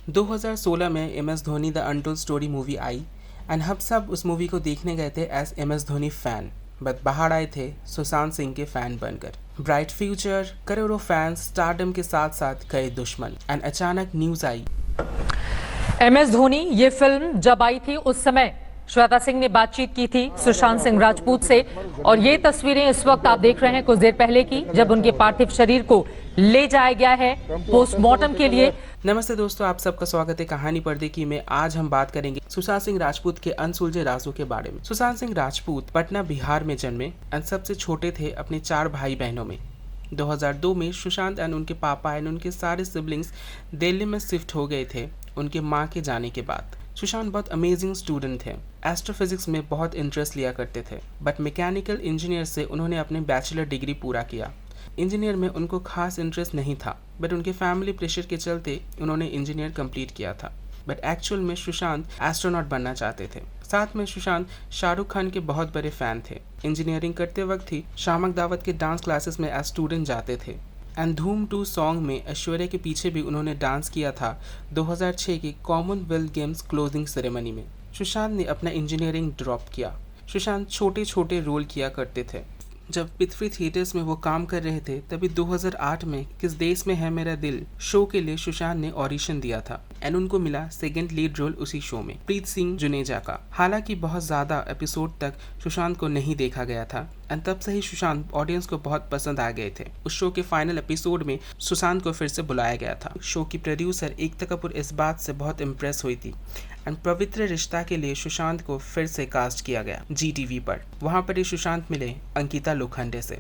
2016 में M S Dhoni the untold story movie आई and हम सब उस मूवी को देखने गए थे as M S Dhoni fan, but बाहर आए थे सुशांत सिंह के फैन बनकर। ब्राइट फ्यूचर, करोड़ों फैंस, स्टारडम के साथ साथ कई दुश्मन, एंड अचानक न्यूज आई। एम एस धोनी ये फिल्म जब आई थी उस समय श्वेता सिंह ने बातचीत की थी सुशांत सिंह राजपूत से, और ये तस्वीरें इस वक्त आप देख रहे हैं कुछ देर पहले की, जब उनके पार्थिव शरीर को ले जाया गया है पोस्टमार्टम के लिए। नमस्ते दोस्तों, आप सबका स्वागत है कहानी पर्दे की में। आज हम बात करेंगे सुशांत सिंह राजपूत के अनसुलझे राजों के बारे में। सुशांत सिंह राजपूत पटना बिहार में जन्मे एंड सबसे छोटे थे अपने 4 भाई बहनों में। 2002 में सुशांत एंड उनके पापा एंड उनके सारे सिबलिंग्स दिल्ली में शिफ्ट हो गए थे उनके माँ के जाने के बाद। सुशांत बहुत अमेजिंग स्टूडेंट थे, एस्ट्रोफिजिक्स में बहुत इंटरेस्ट लिया करते थे, बट मैकेनिकल इंजीनियर से उन्होंने अपने बैचलर डिग्री पूरा किया। इंजीनियर में उनको खास इंटरेस्ट नहीं था, बट उनके फैमिली प्रेशर के चलते उन्होंने इंजीनियर कंप्लीट किया था। बट एक्चुअल में सुशांत एस्ट्रोनॉट बनना चाहते थे। साथ में सुशांत शाहरुख खान के बहुत बड़े फैन थे। इंजीनियरिंग करते वक्त ही शामक दावत के डांस क्लासेस में एज स्टूडेंट जाते थे एंड धूम 2 सॉन्ग में ऐश्वर्या के पीछे भी उन्होंने डांस किया था 2006 के कॉमनवेल्थ गेम्स क्लोजिंग सेरेमनी में। सुशांत ने अपना इंजीनियरिंग ड्रॉप किया। सुशांत छोटे छोटे रोल किया करते थे। जब पृथ्वी थिएटर्स में वो काम कर रहे थे तभी 2008 में किस देश में है मेरा दिल शो के लिए सुशांत ने ऑडिशन दिया था एंड उनको मिला सेकंड लीड रोल उसी शो में, प्रीत सिंह जुनेजा का। हालांकि बहुत ज़्यादा एपिसोड तक सुशांत को नहीं देखा गया था एंड तब से ही सुशांत ऑडियंस को बहुत पसंद आ गए थे। उस शो के फाइनल एपिसोड में सुशांत को फिर से बुलाया गया था। शो की प्रोड्यूसर एकता कपूर इस बात से बहुत इम्प्रेस हुई थी एंड पवित्र रिश्ता के लिए सुशांत को फिर से कास्ट किया गया GTV पर। वहाँ पर ही सुशांत मिले अंकिता लोखंडे से।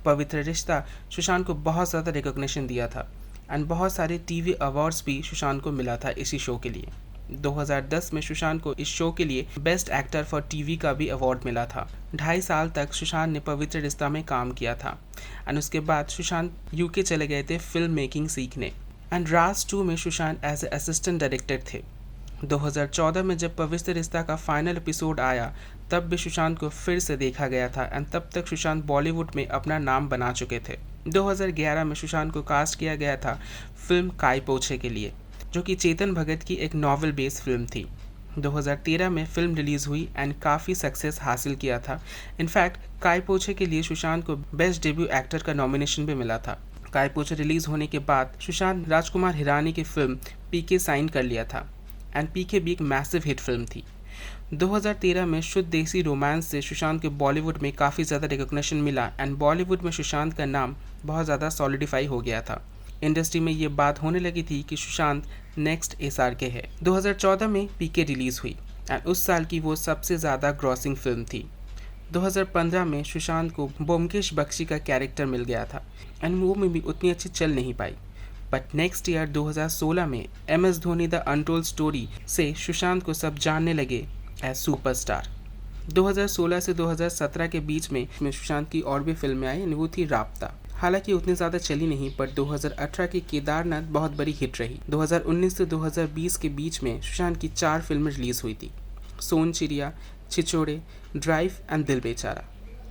पवित्र रिश्ता सुशांत को बहुत ज़्यादा रिकॉग्निशन दिया था एंड बहुत सारे TV अवार्ड्स भी सुशांत को मिला था इसी शो के लिए। 2010 में सुशांत को इस शो के लिए बेस्ट एक्टर फॉर TV का भी अवार्ड मिला था। 2.5 साल तक सुशांत ने पवित्र रिश्ता में काम किया था एंड उसके बाद सुशांत UK चले गए थे फिल्म मेकिंग सीखने एंड राज 2 में Sushant as a assistant director थे। 2014 में जब पवित्र रिश्ता का फाइनल एपिसोड आया तब भी सुशांत को फिर से देखा गया था एंड तब तक सुशांत बॉलीवुड में अपना नाम बना चुके थे। 2011 में सुशांत को कास्ट किया गया था फिल्म काई पोछे के लिए, जो कि चेतन भगत की एक नॉवल बेस्ड फिल्म थी। 2013 में फिल्म रिलीज़ हुई एंड काफ़ी सक्सेस हासिल किया था। इनफैक्ट काई पोछे के लिए सुशांत को बेस्ट डेब्यू एक्टर का नॉमिनेशन भी मिला था। काई पोछे रिलीज़ होने के बाद सुशांत राजकुमार हिरानी की फिल्म PK साइन कर लिया था एंड PK भी एक मैसिव हिट फिल्म थी। 2013 में शुद्ध देसी रोमांस से सुशांत के बॉलीवुड में काफ़ी ज़्यादा रिकॉग्निशन मिला एंड बॉलीवुड में सुशांत का नाम बहुत ज़्यादा सॉलिडिफाई हो गया था। इंडस्ट्री में ये बात होने लगी थी कि सुशांत नेक्स्ट SRK है। 2014 में PK रिलीज़ हुई एंड उस साल की वो सबसे ज़्यादा ग्रॉसिंग फिल्म थी। 2015 में सुशांत को ब्योमकेश बख्शी का कैरेक्टर मिल गया था एंड वो में भी उतनी अच्छी चल नहीं पाई। बट नेक्स्ट ईयर 2016 में MS Dhoni the untold story से सुशांत को सब जानने लगे एज सुपरस्टार। 2016 से 2017 के बीच में सुशांत की और भी फिल्में आई एंड वो थी राब्ता। हालांकि उतनी ज़्यादा चली नहीं, पर 2018 की केदारनाथ बहुत बड़ी हिट रही। 2019 से 2020 के बीच में सुशांत की 4 फिल्में रिलीज़ हुई थी, सोन चिड़िया, छिछोरे, ड्राइव एंड दिल बेचारा।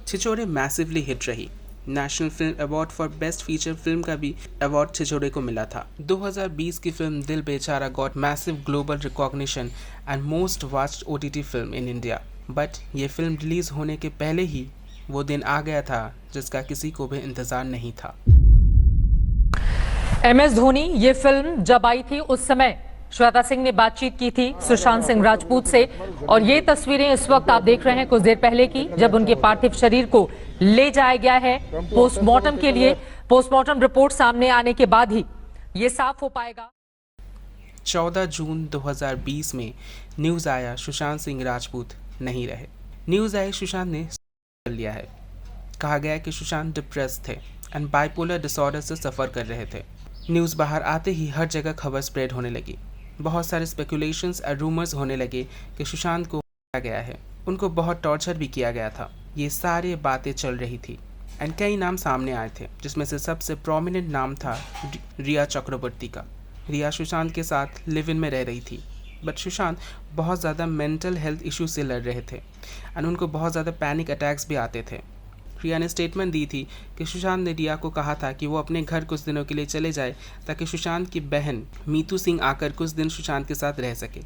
छिछोरे मैसिवली हिट रही। National film award for best feature film का भी अवार्ड छिछोरे को मिला था। 2020 की फिल्म दिल बेचारा got massive global recognition and most watched OTT film in India. But ये फिल्म रिलीज होने के पहले ही वो दिन आ गया था जिसका किसी को भी इंतजार नहीं था। MS धोनी ये फिल्म जब आई थी उस समय श्वेता सिंह ने बातचीत की थी सुशांत सिंह राजपूत से, और ये तस्वीरें इस वक्त आप देख रहे हैं कुछ देर पहले की, जब उनके पार्थिव शरीर को ले जाया गया है पोस्टमार्टम के लिए। पोस्टमार्टम रिपोर्ट सामने आने के बाद ही ये साफ हो पाएगा। 14 जून 2020 में न्यूज़ आया सुशांत सिंह राजपूत नहीं रहे। न्यूज़ आई सुशांत ने कर लिया है। कहा गया कि सुशांत डिप्रेस थे एंड बाइपोलर डिसऑर्डर से सफ़र कर रहे थे। न्यूज़ बाहर आते ही हर जगह खबर स्प्रेड होने लगी। बहुत सारे स्पेकुलेशंस और रूमर्स होने लगे कि सुशांत को मारा गया है, उनको बहुत टॉर्चर भी किया गया था। ये सारी बातें चल रही थी एंड कई नाम सामने आए थे, जिसमें से सबसे प्रोमिनेंट नाम था रिया चक्रवर्ती का। रिया सुशांत के साथ लिव इन में रह रही थी, बट सुशांत बहुत ज़्यादा मेंटल हेल्थ इशू से लड़ रहे थे एंड उनको बहुत ज़्यादा पैनिक अटैक्स भी आते थे। रिया ने स्टेटमेंट दी थी कि सुशांत ने रिया को कहा था कि वो अपने घर कुछ दिनों के लिए चले जाए ताकि सुशांत की बहन मीतू सिंह आकर कुछ दिन सुशांत के साथ रह सके।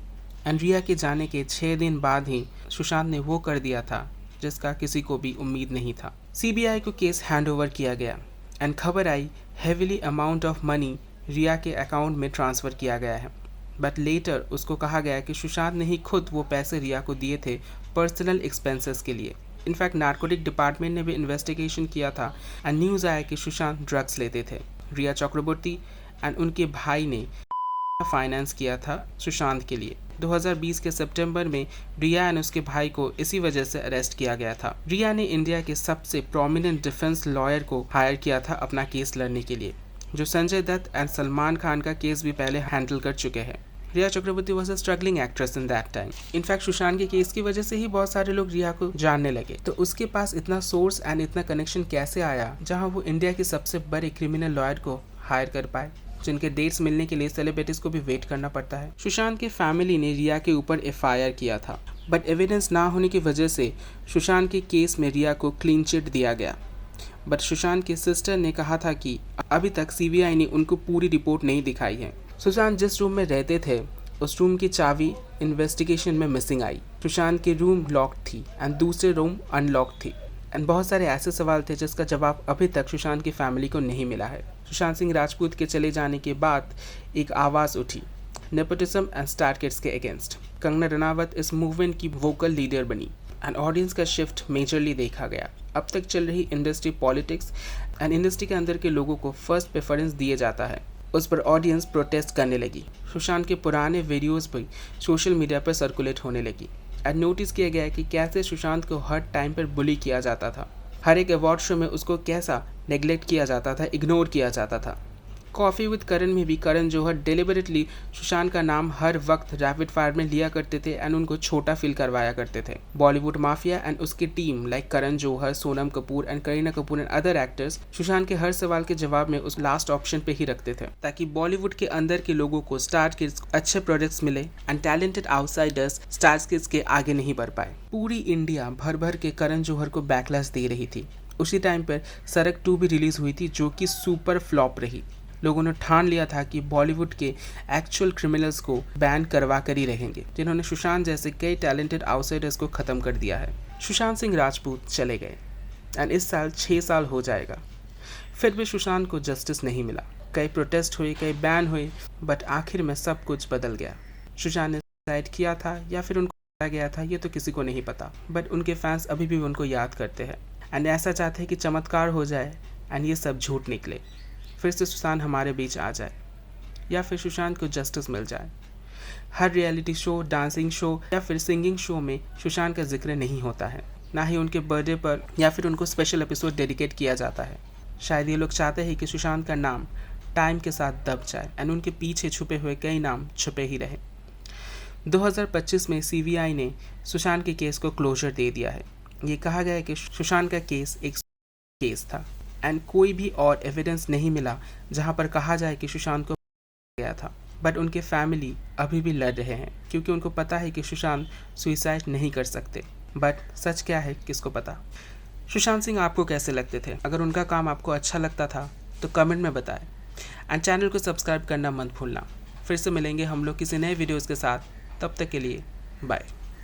एंड रिया के जाने के 6 दिन बाद ही सुशांत ने वो कर दिया था जिसका किसी को भी उम्मीद नहीं था। सीबीआई को केस हैंडओवर किया गया एंड खबर आई हेविली अमाउंट ऑफ मनी रिया के अकाउंट में ट्रांसफ़र किया गया है। बट लेटर उसको कहा गया कि सुशांत ने ही खुद वो पैसे रिया को दिए थे पर्सनल एक्सपेंसेस के लिए। इनफैक्ट नार्कोटिक डिपार्टमेंट ने भी इन्वेस्टिगेशन किया था एंड न्यूज़ आया कि सुशांत ड्रग्स लेते थे। रिया चक्रवर्ती एंड उनके भाई ने फाइनेंस किया था सुशांत के लिए। 2020 के सितंबर में रिया एंड उसके भाई को इसी वजह से अरेस्ट किया गया था। रिया ने इंडिया के सबसे प्रोमिनेंट डिफेंस लॉयर को हायर किया था अपना केस लड़ने के लिए, जो संजय दत्त एंड सलमान खान का केस भी पहले हैंडल कर चुके हैं। Rhea Chakraborty was a struggling actress in that time. In fact Sushant के केस की वजह से ही बहुत सारे लोग रिया को जानने लगे। तो उसके पास इतना सोर्स एंड इतना कनेक्शन कैसे आया जहां वो इंडिया के सबसे बड़े क्रिमिनल लॉयर को हायर कर पाए, जिनके डेट्स मिलने के लिए सेलिब्रिटीज को भी वेट करना पड़ता है। सुशांत की फैमिली ने रिया के ऊपर एफआईआर किया था, बट एविडेंस ना होने की वजह से सुशांत के केस में रिया को क्लीन चिट दिया गया। बट सुशांत के सिस्टर ने कहा था कि अभी तक सीबीआई ने उनको पूरी रिपोर्ट नहीं दिखाई है। सुशांत जिस रूम में रहते थे उस रूम की चाबी इन्वेस्टिगेशन में मिसिंग आई। सुशांत की रूम लॉक थी एंड दूसरे रूम अनलॉक थी एंड बहुत सारे ऐसे सवाल थे जिसका जवाब अभी तक सुशांत की फैमिली को नहीं मिला है। सुशांत सिंह राजपूत के चले जाने के बाद एक आवाज़ उठी नेपोटिज्म एंड स्टार किड्स के अगेंस्ट। कंगना रनावत इस मूवमेंट की वोकल लीडर बनी एंड ऑडियंस का शिफ्ट मेजरली देखा गया। अब तक चल रही इंडस्ट्री पॉलिटिक्स एंड इंडस्ट्री के अंदर के लोगों को फर्स्ट प्रेफरेंस दिया जाता है, उस पर ऑडियंस प्रोटेस्ट करने लगी। सुशांत के पुराने वीडियोस भी सोशल मीडिया पर सर्कुलेट होने लगी एंड नोटिस किया गया कि कैसे सुशांत को हर टाइम पर बुली किया जाता था। हर एक अवार्ड शो में उसको कैसा नेग्लेक्ट किया जाता था, इग्नोर किया जाता था। कॉफ़ी विद करण में भी करण जौहर डेलिबरेटली सुशांत का नाम हर वक्त रैपिड फायर में लिया करते थे एंड उनको छोटा फील करवाया करते थे। बॉलीवुड माफिया एंड उसकी team like Karan Johar, Sonam Kapoor and Kareena Kapoor and other actors Sushant के हर सवाल के जवाब में उस लास्ट ऑप्शन पे ही रखते थे, ताकि बॉलीवुड के अंदर के लोगों को स्टार किड्स अच्छे प्रोजेक्ट्स मिले and talented outsiders star kids के आगे नहीं बढ़ पाए। पूरी इंडिया भर भर के करण जौहर को बैकलैश दे रही थी। उसी टाइम पर सड़क 2 भी रिलीज हुई थी, जो कि सुपर फ्लॉप रही। लोगों ने ठान लिया था कि बॉलीवुड के एक्चुअल क्रिमिनल्स को बैन करवा कर ही रहेंगे, जिन्होंने सुशांत जैसे कई टैलेंटेड आउटसाइडर्स को ख़त्म कर दिया है। सुशांत सिंह राजपूत चले गए एंड इस साल 6 साल हो जाएगा, फिर भी सुशांत को जस्टिस नहीं मिला। कई प्रोटेस्ट हुए, कई बैन हुए, बट आखिर में सब कुछ बदल गया। सुशांत ने सुसाइड किया था या फिर उनको मारा गया था, ये तो किसी को नहीं पता, बट उनके फैंस अभी भी उनको याद करते हैं एंड ऐसा चाहते हैं कि चमत्कार हो जाए एंड ये सब झूठ निकले, फिर से सुशांत हमारे बीच आ जाए या फिर सुशांत को जस्टिस मिल जाए। हर रियलिटी शो, डांसिंग शो या फिर सिंगिंग शो में सुशांत का जिक्र नहीं होता है, ना ही उनके बर्थडे पर या फिर उनको स्पेशल एपिसोड डेडिकेट किया जाता है। शायद ये लोग चाहते हैं कि सुशांत का नाम टाइम के साथ दब जाए एंड उनके पीछे छुपे हुए कई नाम छुपे ही रहे। 2025 में सीबीआई ने सुशांत के केस को क्लोजर दे दिया है। ये कहा गया है कि सुशांत का केस एक केस था एंड कोई भी और एविडेंस नहीं मिला जहां पर कहा जाए कि सुशांत को गया था। बट उनके फैमिली अभी भी लड़ रहे हैं क्योंकि उनको पता है कि सुशांत सुइसाइड नहीं कर सकते। बट सच क्या है किसको पता। सुशांत सिंह आपको कैसे लगते थे? अगर उनका काम आपको अच्छा लगता था तो कमेंट में बताएं एंड चैनल को सब्सक्राइब करना मत भूलना। फिर से मिलेंगे हम लोग किसी नए वीडियोज़ के साथ, तब तक के लिए बाय।